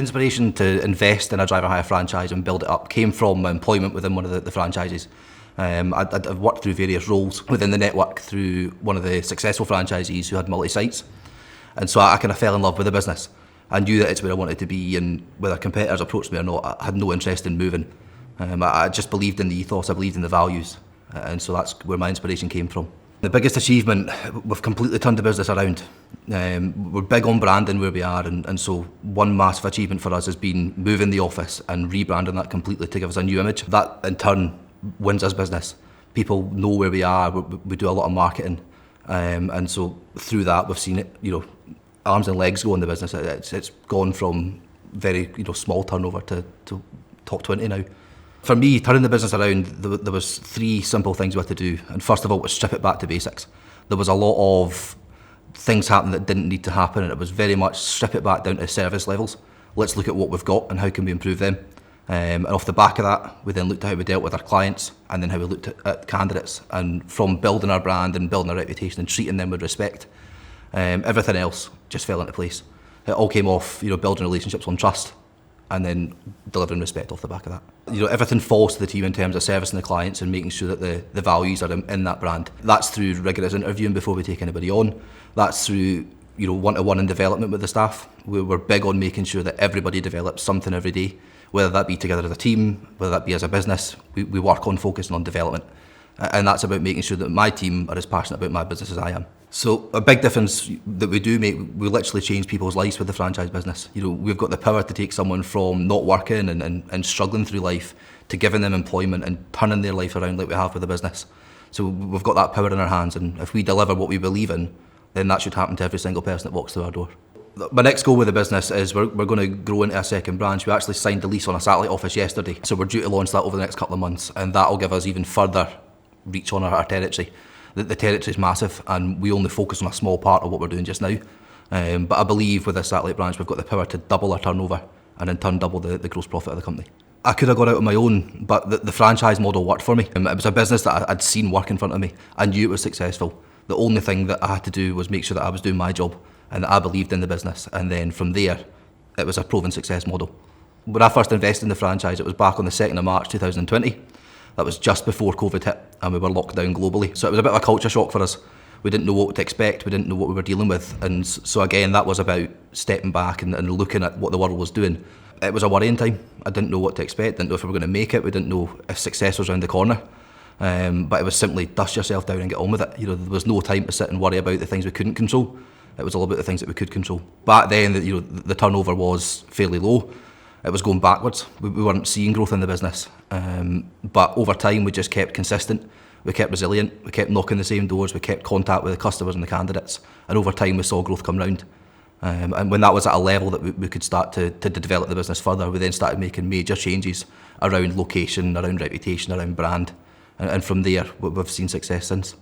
inspiration to invest in a driver hire franchise and build it up came from my employment within one of the franchises. I've worked through various roles within the network through one of the successful franchisees who had multi-sites. And so I kind of fell in love with the business. I knew that it's where I wanted to be, and whether competitors approached me or not, I had no interest in moving. I just believed in the ethos, I believed in the values, and so that's where my inspiration came from. The biggest achievement, we've completely turned the business around. We're big on branding where we are, and so one massive achievement for us has been moving the office and rebranding that completely to give us a new image. That in turn wins us business. People know where we are, we do a lot of marketing, and so through that we've seen it, arms and legs go in the business. It's gone from very small turnover to top 20 now. For me, turning the business around, there was three simple things we had to do. And first of all, was strip it back to basics. There was a lot of things happening that didn't need to happen, and it was very much strip it back down to service levels. Let's look at what we've got and how can we improve them. And off the back of that, we then looked at how we dealt with our clients, and then how we looked at candidates. And from building our brand and building our reputation and treating them with respect, everything else just fell into place. It all came off, building relationships on trust, and then delivering respect off the back of that. Everything falls to the team in terms of servicing the clients and making sure that the values are in that brand. That's through rigorous interviewing before we take anybody on. That's through one-to-one and development with the staff. We're big on making sure that everybody develops something every day, whether that be together as a team, whether that be as a business. We work on focusing on development. And that's about making sure that my team are as passionate about my business as I am. So a big difference that we do make, we literally change people's lives with the franchise business. We've got the power to take someone from not working and struggling through life to giving them employment and turning their life around like we have with the business. So we've got that power in our hands, and if we deliver what we believe in, then that should happen to every single person that walks through our door. My next goal with the business is we're going to grow into a second branch. We actually signed a lease on a satellite office yesterday, so we're due to launch that over the next couple of months, and that will give us even further reach on our territory. The territory is massive, and we only focus on a small part of what we're doing just now. But I believe with this satellite branch, we've got the power to double our turnover and in turn double the gross profit of the company. I could have gone out on my own, but the franchise model worked for me. It was a business that I'd seen work in front of me. I knew it was successful. The only thing that I had to do was make sure that I was doing my job and that I believed in the business. And then from there, it was a proven success model. When I first invested in the franchise, it was back on the 2nd of March 2020. That was just before COVID hit and we were locked down globally. So it was a bit of a culture shock for us. We didn't know what to expect, we didn't know what we were dealing with. And so again, that was about stepping back and looking at what the world was doing. It was a worrying time. I didn't know what to expect, didn't know if we were going to make it, we didn't know if success was around the corner. But it was simply dust yourself down and get on with it. There was no time to sit and worry about the things we couldn't control. It was all about the things that we could control. Back then, the turnover was fairly low. It was going backwards. We weren't seeing growth in the business. But over time, we just kept consistent. We kept resilient. We kept knocking the same doors. We kept contact with the customers and the candidates. And over time, we saw growth come round. And when that was at a level that we could start to develop the business further, we then started making major changes around location, around reputation, around brand. And from there, we've seen success since.